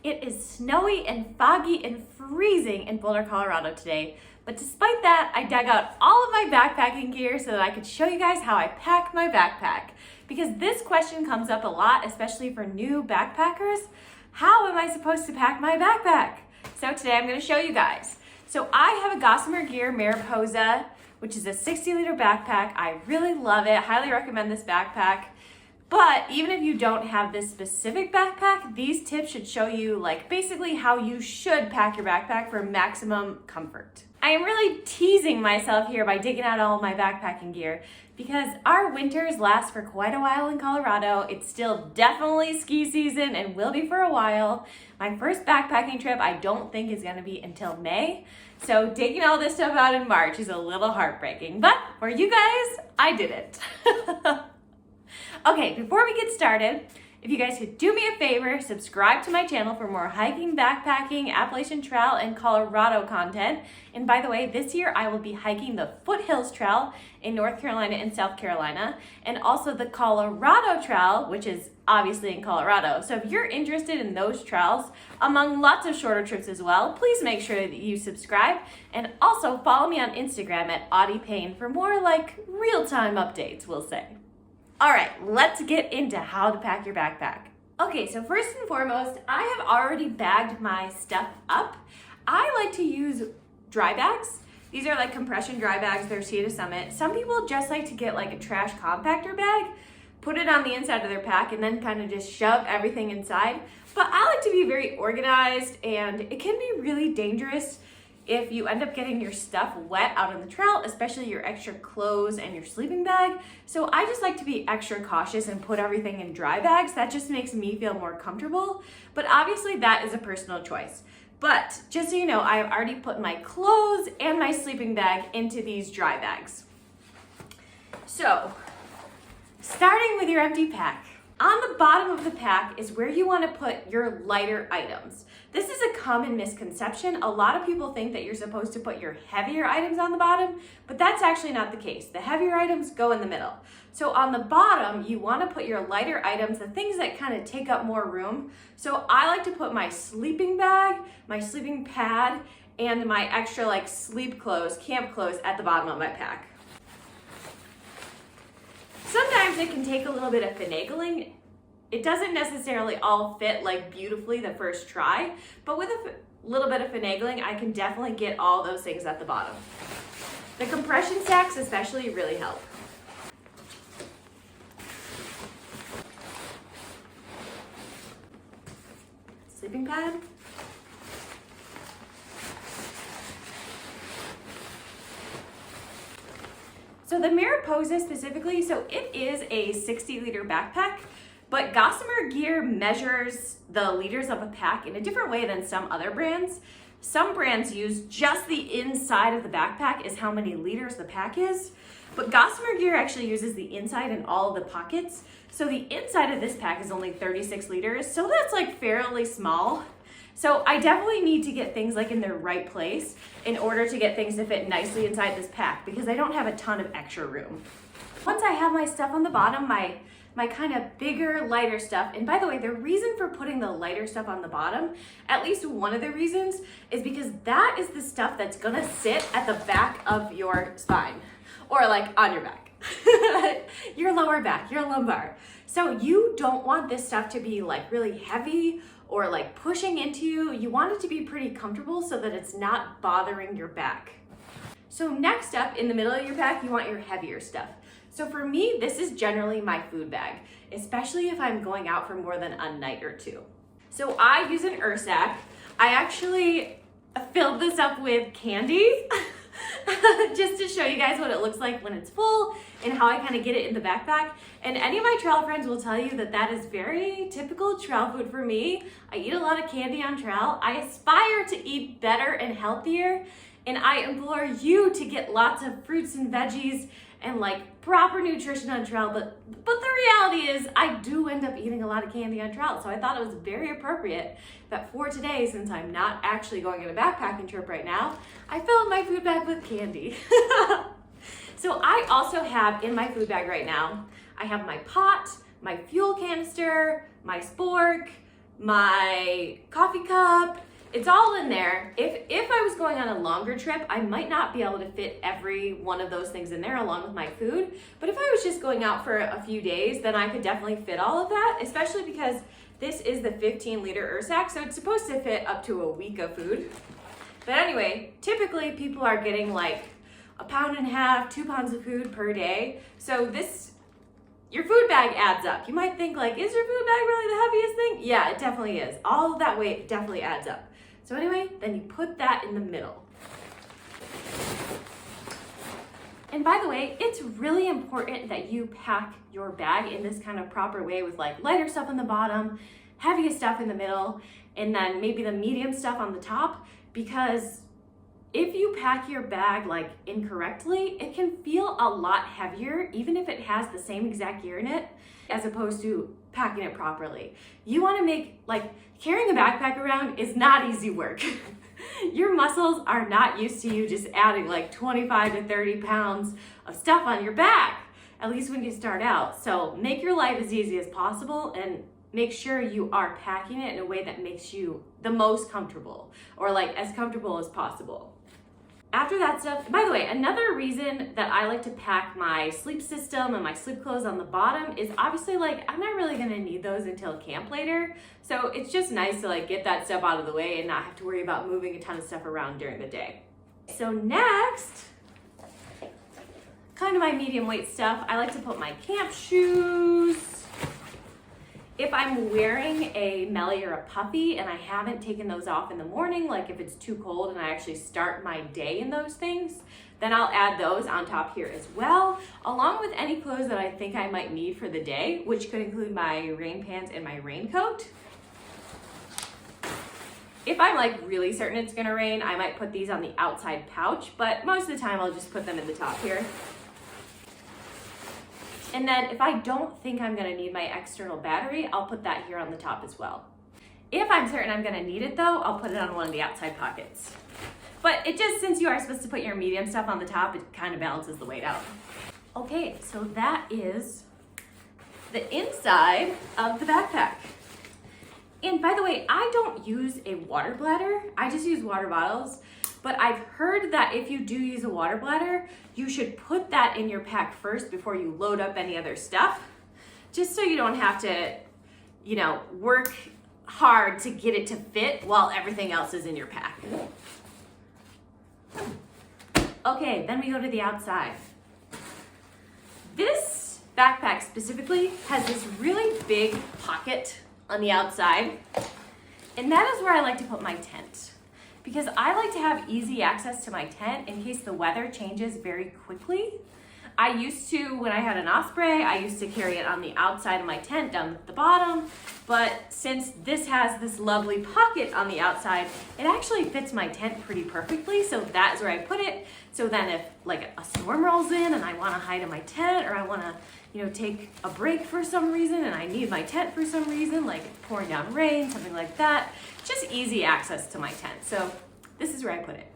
It is snowy and foggy and freezing in Boulder, Colorado today. But despite that, I dug out all of my backpacking gear so that I could show you guys how I pack my backpack. Because this question comes up a lot, especially for new backpackers. How am I supposed to pack my backpack? So today I'm going to show you guys. So I have a Gossamer Gear Mariposa, which is a 60-liter backpack. I really love it. Highly recommend this backpack. But even if you don't have this specific backpack, these tips should show you basically how you should pack your backpack for maximum comfort. I am really teasing myself here by digging out all of my backpacking gear because our winters last for quite a while in Colorado. It's still definitely ski season and will be for a while. My first backpacking trip I don't think is gonna be until May. So digging all this stuff out in March is a little heartbreaking, but for you guys, I did it. Okay, before we get started, if you guys could do me a favor, subscribe to my channel for more hiking, backpacking, Appalachian Trail, and Colorado content. And by the way, this year I will be hiking the Foothills Trail in North Carolina and South Carolina, and also the Colorado Trail, which is obviously in Colorado. So if you're interested in those trails, among lots of shorter trips as well, please make sure that you subscribe, and also follow me on Instagram at AudiePayne for more real-time updates, we'll say. All right, let's get into how to pack your backpack. Okay, so first and foremost, I have already bagged my stuff up. I like to use dry bags. These are compression dry bags, they're Sea to Summit. Some people just like to get a trash compactor bag, put it on the inside of their pack, and then kind of just shove everything inside. But I like to be very organized, and it can be really dangerous if you end up getting your stuff wet out on the trail, especially your extra clothes and your sleeping bag. So I just like to be extra cautious and put everything in dry bags. That just makes me feel more comfortable. But obviously that is a personal choice. But just so you know, I've already put my clothes and my sleeping bag into these dry bags. So, starting with your empty pack. On the bottom of the pack is where you want to put your lighter items. This is a common misconception. A lot of people think that you're supposed to put your heavier items on the bottom, but that's actually not the case. The heavier items go in the middle. So on the bottom, you want to put your lighter items, the things that kind of take up more room. So I like to put my sleeping bag, my sleeping pad, and my extra sleep clothes, camp clothes at the bottom of my pack. Sometimes it can take a little bit of finagling. It doesn't necessarily all fit beautifully the first try, but with a little bit of finagling, I can definitely get all those things at the bottom. The compression sacks especially really help. Sleeping pad. So the Mariposa specifically, so it is a 60-liter backpack, but Gossamer Gear measures the liters of a pack in a different way than some other brands. Some brands use just the inside of the backpack is how many liters the pack is, but Gossamer Gear actually uses the inside and all of the pockets. So the inside of this pack is only 36 liters, so that's fairly small. So I definitely need to get things in their right place in order to get things to fit nicely inside this pack because I don't have a ton of extra room. Once I have my stuff on the bottom, my kind of bigger, lighter stuff, and by the way, the reason for putting the lighter stuff on the bottom, at least one of the reasons, is because that is the stuff that's gonna sit at the back of your spine, or on your back, your lower back, your lumbar. So you don't want this stuff to be really heavy or pushing into you. You want it to be pretty comfortable so that it's not bothering your back. So next up, in the middle of your pack, you want your heavier stuff. So for me, this is generally my food bag, especially if I'm going out for more than a night or two. So I use an Ursack. I actually filled this up with candy just to show you guys what it looks like when it's full and how I kind of get it in the backpack. And any of my trail friends will tell you that that is very typical trail food for me. I eat a lot of candy on trail. I aspire to eat better and healthier, and I implore you to get lots of fruits and veggies and proper nutrition on trail, but the reality is I do end up eating a lot of candy on trail, so I thought it was very appropriate that for today, since I'm not actually going on a backpacking trip right now, I filled my food bag with candy. So I also have in my food bag right now, I have my pot, my fuel canister, my spork, my coffee cup. It's all in there. If I was going on a longer trip, I might not be able to fit every one of those things in there along with my food. But if I was just going out for a few days, then I could definitely fit all of that, especially because this is the 15-liter Ursack, so it's supposed to fit up to a week of food. But anyway, typically people are getting like 1.5 pounds, 2 pounds of food per day. So your food bag adds up. You might think like, is your food bag really the heaviest thing? Yeah, it definitely is. All of that weight definitely adds up. So anyway, then you put that in the middle. And by the way, it's really important that you pack your bag in this kind of proper way with like lighter stuff on the bottom, heaviest stuff in the middle, and then maybe the medium stuff on the top, because if you pack your bag like incorrectly, it can feel a lot heavier, even if it has the same exact gear in it, as opposed to packing it properly. You wanna make, like, carrying a backpack around is not easy work. Your muscles are not used to you just adding like 25 to 30 pounds of stuff on your back, at least when you start out. So make your life as easy as possible and make sure you are packing it in a way that makes you the most comfortable, or like as comfortable as possible. After that stuff, by the way, another reason that I like to pack my sleep system and my sleep clothes on the bottom is obviously like I'm not really gonna need those until camp later. So it's just nice to like get that stuff out of the way and not have to worry about moving a ton of stuff around during the day. So next, kind of my medium weight stuff, I like to put my camp shoes. If I'm wearing a Melly or a Puffy and I haven't taken those off in the morning, like if it's too cold and I actually start my day in those things, then I'll add those on top here as well, along with any clothes that I think I might need for the day, which could include my rain pants and my raincoat. If I'm like really certain it's gonna rain, I might put these on the outside pouch, but most of the time I'll just put them in the top here. And then if I don't think I'm gonna need my external battery, I'll put that here on the top as well. If I'm certain I'm gonna need it though, I'll put it on one of the outside pockets. But it just, since you are supposed to put your medium stuff on the top, it kind of balances the weight out. Okay, so that is the inside of the backpack. And by the way, I don't use a water bladder, I just use water bottles. But I've heard that if you do use a water bladder, you should put that in your pack first before you load up any other stuff, just so you don't have to, you know, work hard to get it to fit while everything else is in your pack. Okay, then we go to the outside. This backpack specifically has this really big pocket on the outside, and that is where I like to put my tent, because I like to have easy access to my tent in case the weather changes very quickly. I used to, when I had an Osprey, I used to carry it on the outside of my tent down at the bottom, but since this has this lovely pocket on the outside, it actually fits my tent pretty perfectly, so that's where I put it. So then if like a storm rolls in and I wanna hide in my tent, or I wanna, you know, take a break for some reason and I need my tent for some reason, like pouring down rain, something like that, just easy access to my tent. So this is where I put it.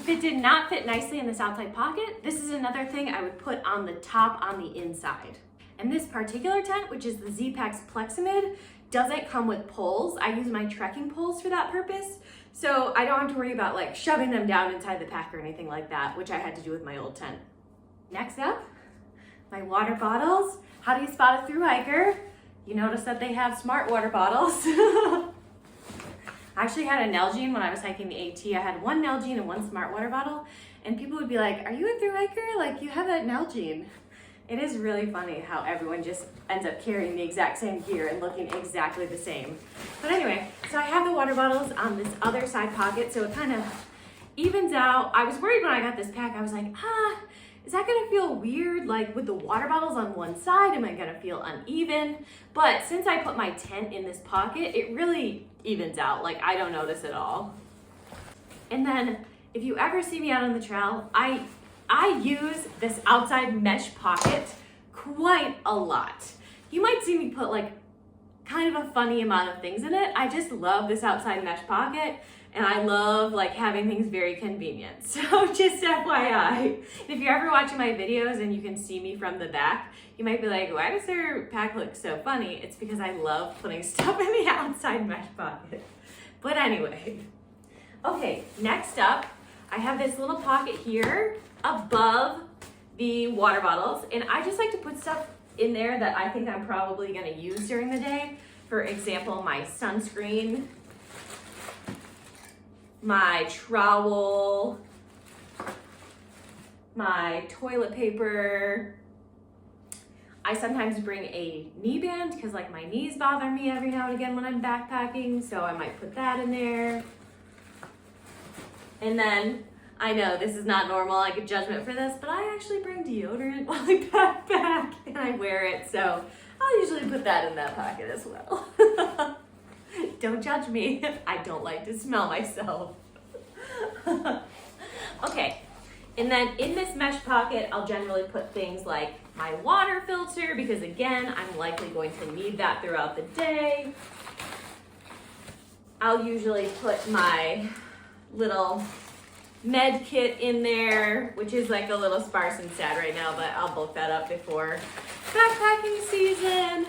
If it did not fit nicely in this outside pocket, this is another thing I would put on the top on the inside. And this particular tent, which is the Z-Pack's Plexamid, doesn't come with poles. I use my trekking poles for that purpose. So I don't have to worry about like shoving them down inside the pack or anything like that, which I had to do with my old tent. Next up, my water bottles. How do you spot a thru hiker? You notice that they have smart water bottles. I actually had a Nalgene when I was hiking the AT. I had one Nalgene and one smart water bottle, and people would be like, are you a thru hiker? Like, you have that Nalgene. It is really funny how everyone just ends up carrying the exact same gear and looking exactly the same. But anyway, so I have the water bottles on this other side pocket, so it kind of evens out. I was worried when I got this pack. I was like, is that gonna feel weird? Like with the water bottles on one side, am I gonna feel uneven? But since I put my tent in this pocket, it really evens out. Like, I don't notice at all. And then if you ever see me out on the trail, I use this outside mesh pocket quite a lot. You might see me put like kind of a funny amount of things in it. I just love this outside mesh pocket, and I love like having things very convenient. So just FYI, if you're ever watching my videos and you can see me from the back, you might be like, why does her pack look so funny? It's because I love putting stuff in the outside mesh pocket. But anyway, okay, next up, I have this little pocket here above the water bottles, and I just like to put stuff in there that I think I'm probably gonna use during the day. For example, my sunscreen, my trowel, my toilet paper. I sometimes bring a knee band because like my knees bother me every now and again when I'm backpacking, so I might put that in there. And then, I know this is not normal, I get judgment for this, but I actually bring deodorant while I backpack and I wear it, so I'll usually put that in that pocket as well. Don't judge me, I don't like to smell myself. Okay, and then in this mesh pocket, I'll generally put things like my water filter, because again, I'm likely going to need that throughout the day. I'll usually put my little med kit in there, which is like a little sparse and sad right now, but I'll bulk that up before backpacking season.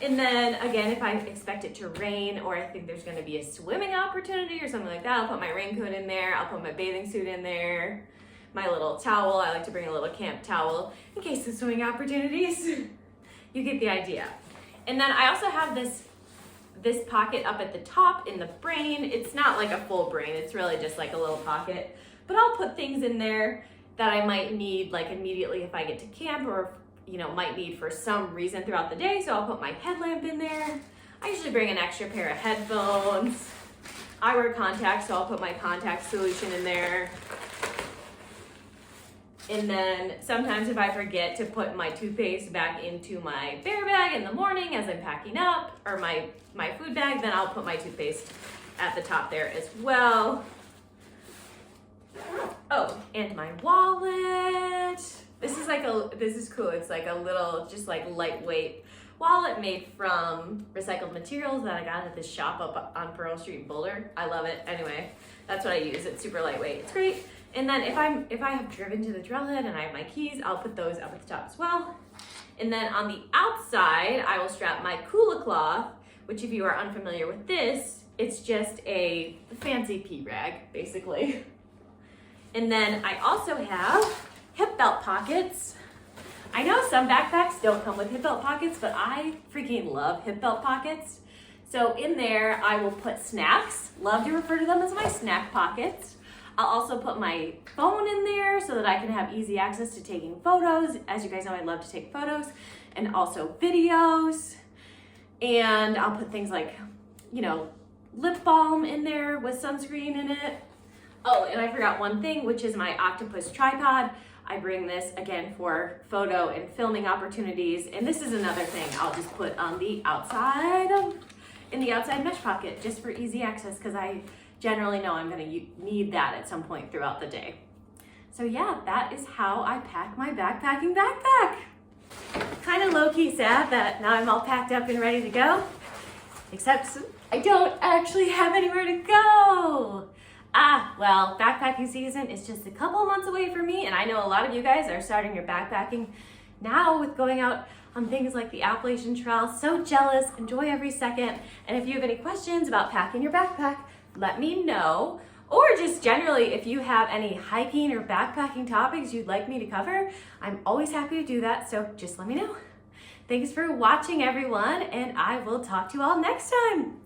And then again, if I expect it to rain or I think there's gonna be a swimming opportunity or something like that, I'll put my raincoat in there, I'll put my bathing suit in there, my little towel. I like to bring a little camp towel in case of swimming opportunities. You get the idea. And then I also have this pocket up at the top in the brain. It's not like a full brain, it's really just like a little pocket. But I'll put things in there that I might need like immediately if I get to camp, or might need for some reason throughout the day. So I'll put my headlamp in there. I usually bring an extra pair of headphones. I wear contacts, so I'll put my contact solution in there. And then sometimes if I forget to put my toothpaste back into my bear bag in the morning as I'm packing up, or my food bag, then I'll put my toothpaste at the top there as well. Oh, and my wallet. This is cool. It's like a little, just like lightweight wallet made from recycled materials that I got at this shop up on Pearl Street in Boulder. I love it. Anyway, that's what I use. It's super lightweight. It's great. And then if I have driven to the trailhead and I have my keys, I'll put those up at the top as well. And then on the outside, I will strap my Kula cloth, which if you are unfamiliar with this, it's just a fancy pee rag, basically. And then I also have hip belt pockets. I know some backpacks don't come with hip belt pockets, but I freaking love hip belt pockets. So in there, I will put snacks. Love to refer to them as my snack pockets. I'll also put my phone in there so that I can have easy access to taking photos. As you guys know, I love to take photos, and also videos. And I'll put things like, lip balm in there with sunscreen in it. Oh, and I forgot one thing, which is my octopus tripod. I bring this again for photo and filming opportunities. And this is another thing I'll just put on the outside in the outside mesh pocket, just for easy access, because I generally know I'm gonna need that at some point throughout the day. So yeah, that is how I pack my backpacking backpack. Kind of low-key sad that now I'm all packed up and ready to go, except I don't actually have anywhere to go. Well, backpacking season is just a couple of months away for me, and I know a lot of you guys are starting your backpacking now with going out on things like the Appalachian Trail. So jealous, enjoy every second. And if you have any questions about packing your backpack, let me know. Or just generally, if you have any hiking or backpacking topics you'd like me to cover, I'm always happy to do that, so just let me know. Thanks for watching, everyone, and I will talk to you all next time.